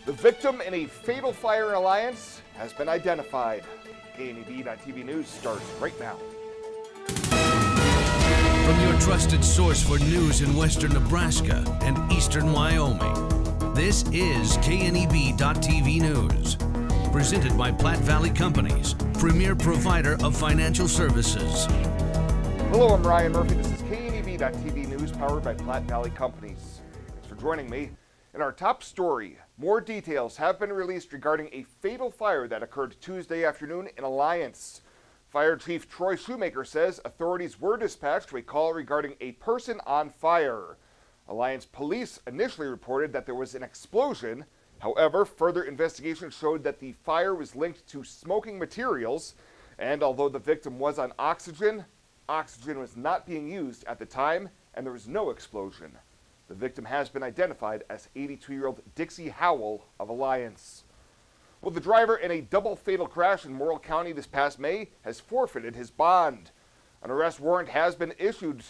The victim in a fatal fire in Alliance has been identified. KNEB.TV News starts right now. From your trusted source for news in western Nebraska and eastern Wyoming, this is KNEB.TV News. Presented by Platte Valley Companies, premier provider of financial services. Hello, I'm Ryan Murphy. This is KNEB.TV News powered by Platte Valley Companies. Thanks for joining me. In our top story, more details have been released regarding a fatal fire that occurred Tuesday afternoon in Alliance. Fire Chief Troy Shoemaker says authorities were dispatched to a call regarding a person on fire. Alliance police initially reported that there was an explosion. However, further investigation showed that the fire was linked to smoking materials, and although the victim was on oxygen, oxygen was not being used at the time, and there was no explosion. The victim has been identified as 82-year-old Dixie Howell of Alliance. Well, the driver in a double fatal crash in Morrill County this past May has forfeited his bond. An arrest warrant has been issued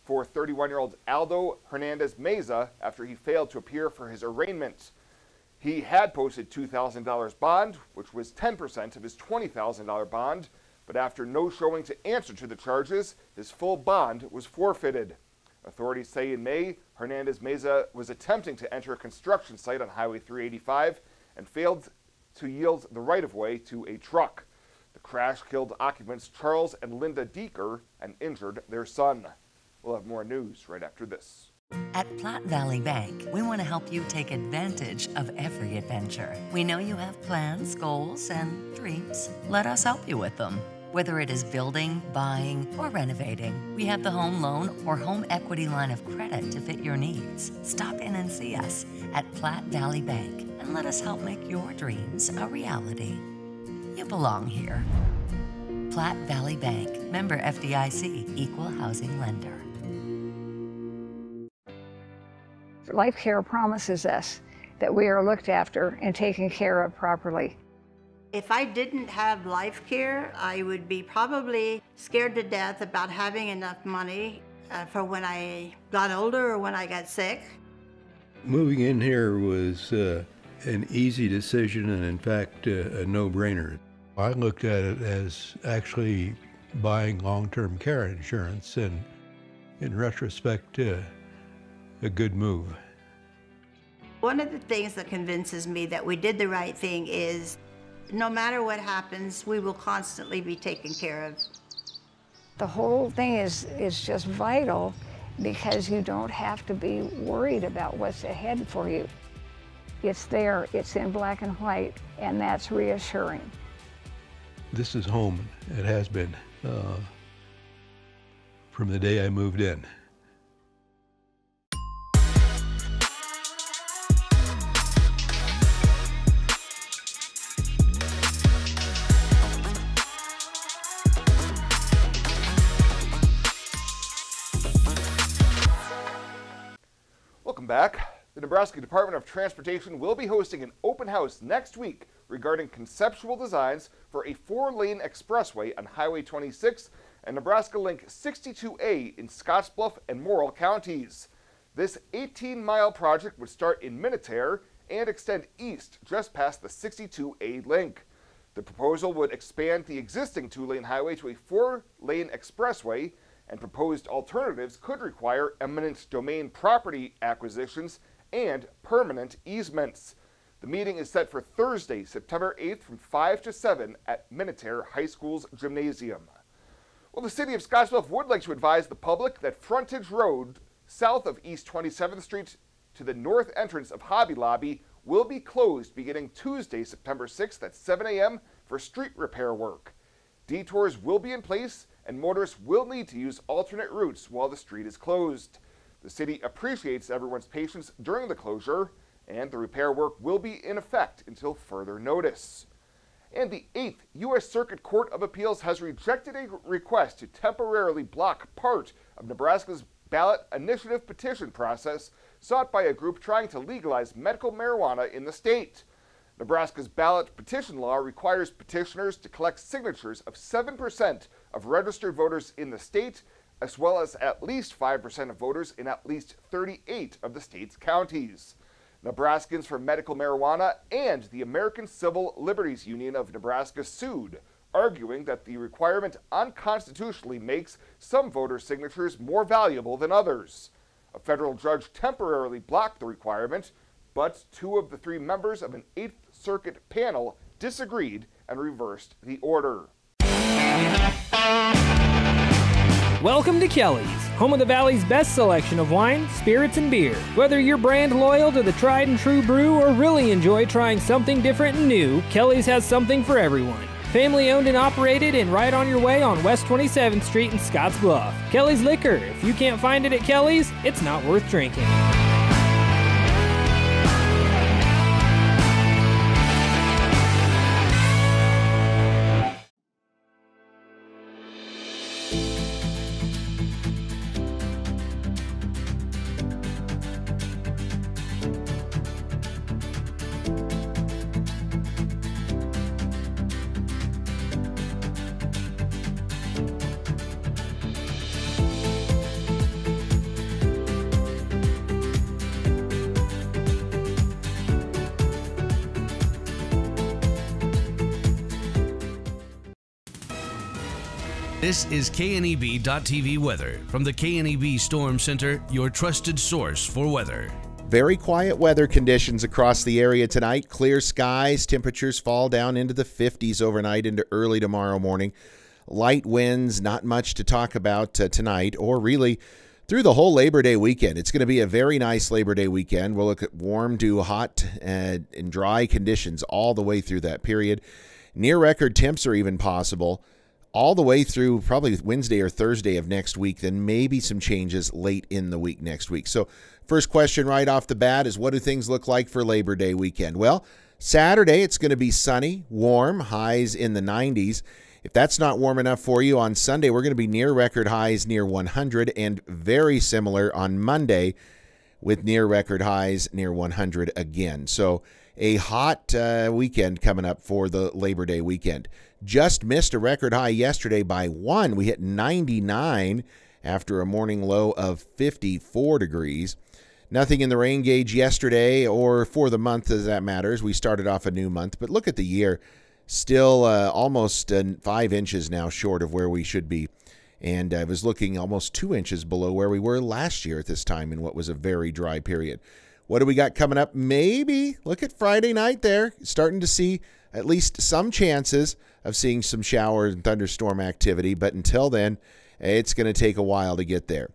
for 31-year-old Aldo Hernandez Meza after he failed to appear for his arraignment. He had posted $2,000 bond, which was 10% of his $20,000 bond, but after no showing to answer to the charges, his full bond was forfeited. Authorities say in May, Hernandez Meza was attempting to enter a construction site on Highway 385 and failed to yield the right-of-way to a truck. The crash killed occupants Charles and Linda Deeker and injured their son. We'll have more news right after this. At Platte Valley Bank, we want to help you take advantage of every adventure. We know you have plans, goals, and dreams. Let us help you with them. Whether it is building, buying, or renovating, we have the home loan or home equity line of credit to fit your needs. Stop in and see us at Platte Valley Bank and let us help make your dreams a reality. You belong here. Platte Valley Bank, member FDIC, equal housing lender. Life Care promises us that we are looked after and taken care of properly. If I didn't have life care, I would be probably scared to death about having enough money for when I got older or when I got sick. Moving in here was an easy decision and in fact a no-brainer. I looked at it as actually buying long-term care insurance and in retrospect a good move. One of the things that convinces me that we did the right thing is no matter what happens, we will constantly be taken care of. The whole thing is just vital because you don't have to be worried about what's ahead for you. It's there, it's in black and white, and that's reassuring. This is home. It has been from the day I moved in. Welcome back. The Nebraska Department of Transportation will be hosting an open house next week regarding conceptual designs for a 4-lane expressway on Highway 26 and Nebraska Link 62A in Scotch, Bluff, and Morrill counties. This 18-mile project would start in Minutair and extend east just past the 62A link. The proposal would expand the existing 2-lane highway to a 4-lane expressway, and proposed alternatives could require eminent domain property acquisitions and permanent easements. The meeting is set for Thursday, September 8th from 5 to 7 at Minutair High School's gymnasium. Well, the city of Scottsbluff would like to advise the public that frontage road south of East 27th Street to the north entrance of Hobby Lobby will be closed beginning Tuesday, September 6th at 7 a.m. for street repair work. Detours will be in place and motorists will need to use alternate routes while the street is closed. The city appreciates everyone's patience during the closure, and the repair work will be in effect until further notice. And the 8th U.S. Circuit Court of Appeals has rejected a request to temporarily block part of Nebraska's ballot initiative petition process sought by a group trying to legalize medical marijuana in the state. Nebraska's ballot petition law requires petitioners to collect signatures of 7% of registered voters in the state, as well as at least 5% of voters in at least 38 of the state's counties. Nebraskans for Medical Marijuana and the American Civil Liberties Union of Nebraska sued, arguing that the requirement unconstitutionally makes some voter signatures more valuable than others. A federal judge temporarily blocked the requirement, but 2 of the 3 members of an 8th Circuit panel disagreed and reversed the order. Welcome to Kelly's, home of the Valley's best selection of wine, spirits, and beer. Whether you're brand loyal to the tried and true brew or really enjoy trying something different and new, Kelly's has something for everyone. Family owned and operated and right on your way on West 27th Street in Scotts Bluff. Kelly's Liquor. If you can't find it at Kelly's, it's not worth drinking. This is KNEB.TV weather from the KNEB Storm Center, your trusted source for weather. Very quiet weather conditions across the area tonight. Clear skies, temperatures fall down into the 50s overnight into early tomorrow morning. Light winds, not much to talk about tonight or really through the whole Labor Day weekend. It's going to be a very nice Labor Day weekend. We'll look at warm to hot and dry conditions all the way through that period. Near record temps are even possible all the way through probably Wednesday or Thursday of next week, then maybe some changes late in the week next week. So first question right off the bat is, what do things look like for Labor Day weekend? Well, Saturday it's going to be sunny, warm, highs in the 90s. If that's not warm enough for you, on Sunday we're going to be near record highs near 100, and very similar on Monday with near record highs near 100 again. So a hot weekend coming up for the Labor Day weekend. Just missed a record high yesterday by 1. We hit 99 after a morning low of 54 degrees. Nothing in the rain gauge yesterday or for the month as that matters. We started off a new month, but look at the year. Still almost 5 inches now short of where we should be. And I was looking almost 2 inches below where we were last year at this time in what was a very dry period. What do we got coming up? Maybe look at Friday night there. Starting to see at least some chances of seeing some shower and thunderstorm activity. But until then, it's going to take a while to get there.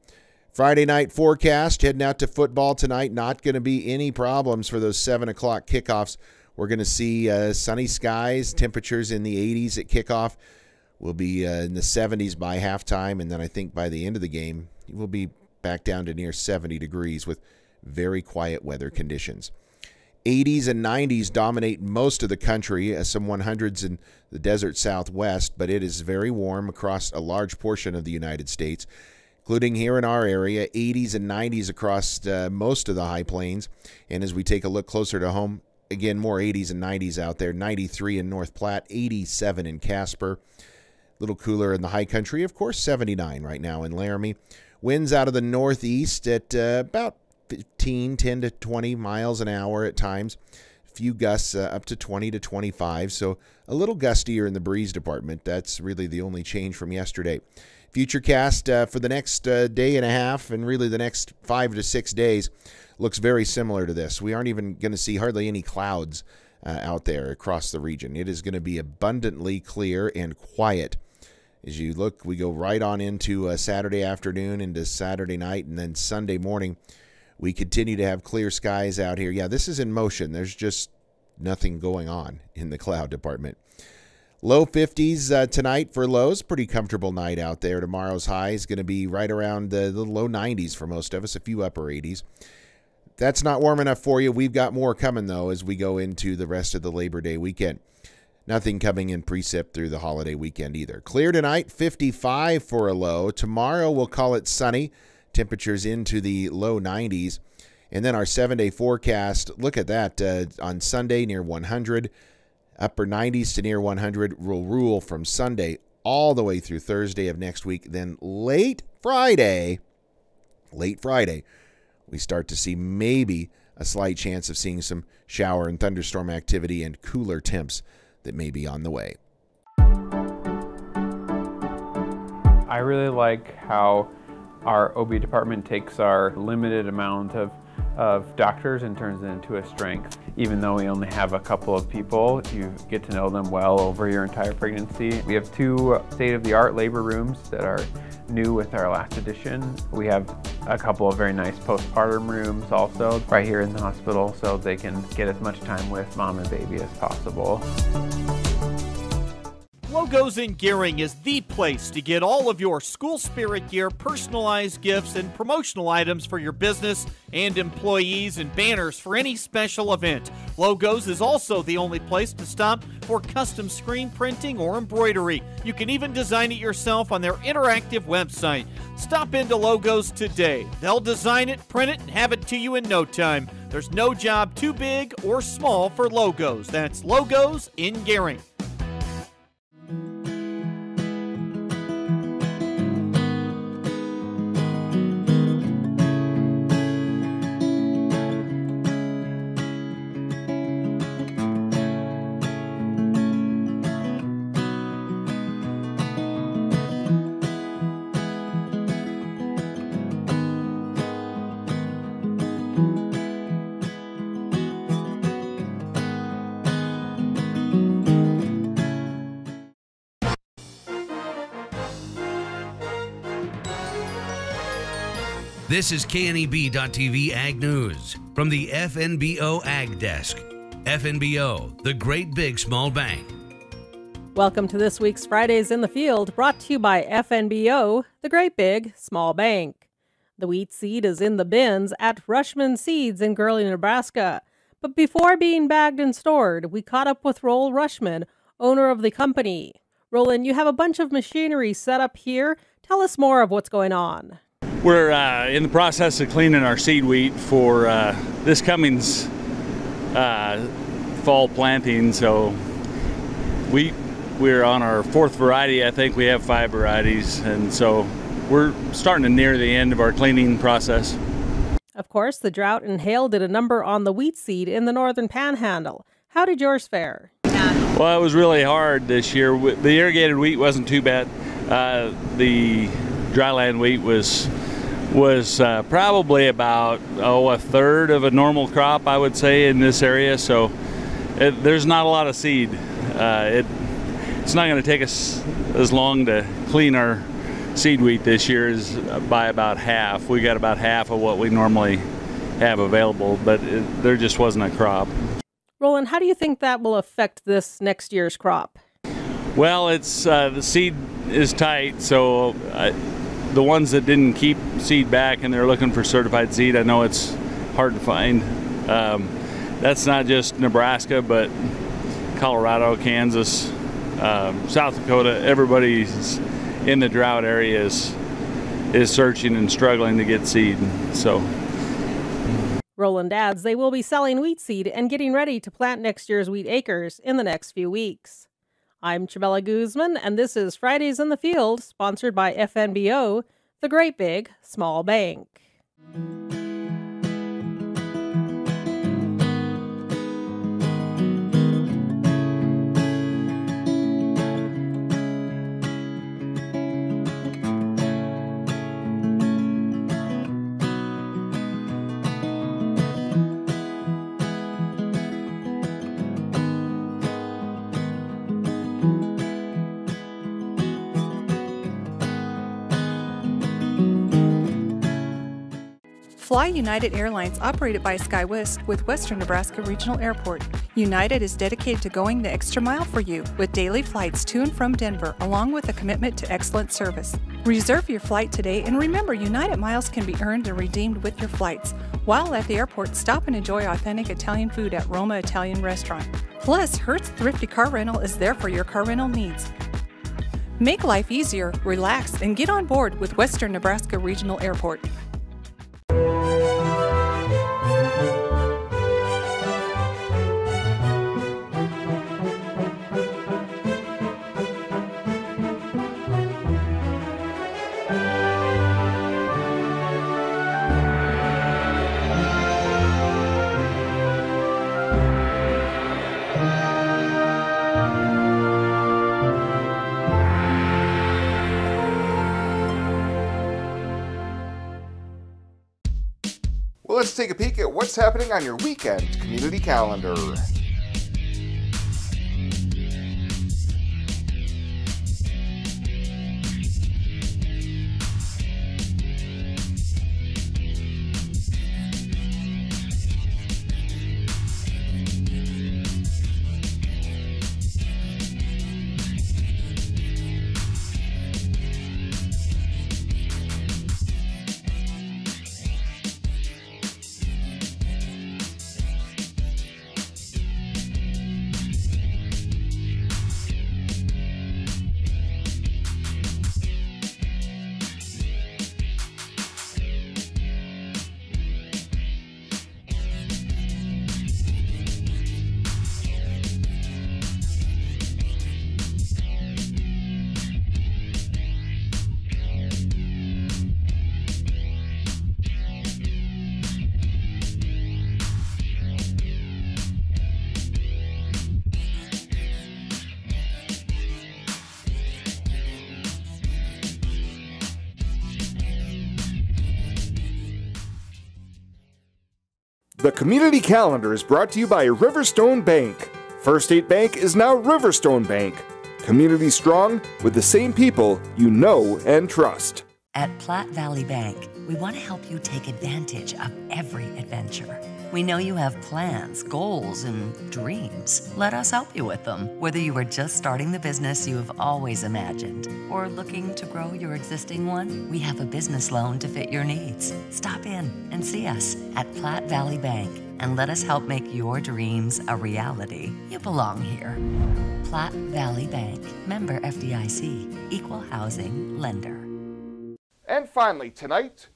Friday night forecast, heading out to football tonight. Not going to be any problems for those 7 o'clock kickoffs. We're going to see sunny skies, temperatures in the 80s at kickoff. We'll be in the 70s by halftime. And then I think by the end of the game, we'll be back down to near 70 degrees with very quiet weather conditions. 80s and 90s dominate most of the country, some 100s in the desert southwest, but it is very warm across a large portion of the United States, including here in our area. 80s and 90s across most of the high plains. And as we take a look closer to home, again, more 80s and 90s out there. 93 in North Platte, 87 in Casper. A little cooler in the high country, of course, 79 right now in Laramie. Winds out of the northeast at about 10 to 20 miles an hour at times. A few gusts up to 20 to 25, so a little gustier in the breeze department. That's really the only change from yesterday. Futurecast for the next day and a half and really the next 5 to 6 days looks very similar to this. We aren't even going to see hardly any clouds out there across the region. It is going to be abundantly clear and quiet. As you look, we go right on into Saturday afternoon, into Saturday night, and then Sunday morning. We continue to have clear skies out here. Yeah, this is in motion. There's just nothing going on in the cloud department. Low 50s tonight for lows. Pretty comfortable night out there. Tomorrow's high is going to be right around the low 90s for most of us, a few upper 80s. That's not warm enough for you. We've got more coming, though, as we go into the rest of the Labor Day weekend. Nothing coming in precip through the holiday weekend either. Clear tonight, 55 for a low. Tomorrow we'll call it sunny. Temperatures into the low 90s. And then our 7-day forecast, look at that. On Sunday, near 100. Upper 90s to near 100 will rule from Sunday all the way through Thursday of next week. Then late Friday, we start to see maybe a slight chance of seeing some shower and thunderstorm activity and cooler temps that may be on the way. I really like how our OB department takes our limited amount of doctors and turns it into a strength. Even though we only have a couple of people, you get to know them well over your entire pregnancy. We have 2 state-of-the-art labor rooms that are new with our last addition. We have a couple of very nice postpartum rooms also right here in the hospital, so they can get as much time with mom and baby as possible. Logos in Gearing is the place to get all of your school spirit gear, personalized gifts, and promotional items for your business and employees, and banners for any special event. Logos is also the only place to stop for custom screen printing or embroidery. You can even design it yourself on their interactive website. Stop into Logos today. They'll design it, print it, and have it to you in no time. There's no job too big or small for Logos. That's Logos in Gearing. This is KNEB.TV Ag News from the FNBO Ag Desk. FNBO, the great big small bank. Welcome to this week's Fridays in the Field, brought to you by FNBO, the great big small bank. The wheat seed is in the bins at Rushman Seeds in Gurley, Nebraska. But before being bagged and stored, we caught up with Roel Rushman, owner of the company. Roland, you have a bunch of machinery set up here. Tell us more of what's going on. We're in the process of cleaning our seed wheat for this coming fall planting. So we're on our 4th variety. I think we have 5 varieties, and so we're starting to near the end of our cleaning process. Of course, the drought and hail did a number on the wheat seed in the northern panhandle. How did yours fare? Well, it was really hard this year. The irrigated wheat wasn't too bad. The dryland wheat was probably about a third of a normal crop, I would say, in this area. So there's not a lot of seed. It's not going to take us as long to clean our seed wheat this year as by about half. We got about half of what we normally have available, but there just wasn't a crop. Roland, how do you think that will affect this next year's crop? Well, it's the seed is tight, so the ones that didn't keep seed back and they're looking for certified seed, I know it's hard to find. That's not just Nebraska, but Colorado, Kansas, South Dakota. Everybody's in the drought areas is searching and struggling to get seed. So Roland adds they will be selling wheat seed and getting ready to plant next year's wheat acres in the next few weeks. I'm Chabela Guzman, and this is Fridays in the Field, sponsored by FNBO, the great big small bank. Fly United Airlines, operated by SkyWest with Western Nebraska Regional Airport. United is dedicated to going the extra mile for you with daily flights to and from Denver, along with a commitment to excellent service. Reserve your flight today, and remember, United miles can be earned and redeemed with your flights. While at the airport, stop and enjoy authentic Italian food at Roma Italian Restaurant. Plus, Hertz Thrifty Car Rental is there for your car rental needs. Make life easier, relax, and get on board with Western Nebraska Regional Airport. take a peek at what's happening on your weekend community calendar. The community calendar is brought to you by Riverstone Bank. First State Bank is now Riverstone Bank. Community strong with the same people you know and trust. At Platte Valley Bank, we want to help you take advantage of every adventure. We know you have plans, goals, and dreams. Let us help you with them. Whether you are just starting the business you have always imagined or looking to grow your existing one, we have a business loan to fit your needs. Stop in and see us at Platte Valley Bank and let us help make your dreams a reality. You belong here. Platte Valley Bank, member FDIC, equal housing lender. And finally, tonight,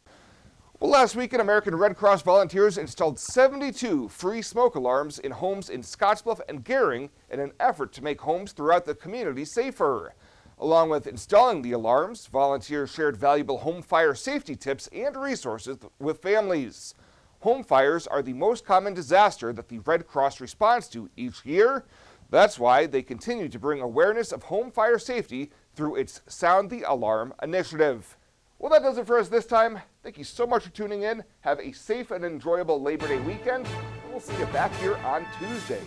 last weekend, American Red Cross volunteers installed 72 free smoke alarms in homes in Scotch, Bluff, and Gering in an effort to make homes throughout the community safer. Along with installing the alarms, volunteers shared valuable home fire safety tips and resources with families. Home fires are the most common disaster that the Red Cross responds to each year. That's why they continue to bring awareness of home fire safety through its Sound the Alarm initiative. Well, that does it for us this time. Thank you so much for tuning in. Have a safe and enjoyable Labor Day weekend, and we'll see you back here on Tuesday.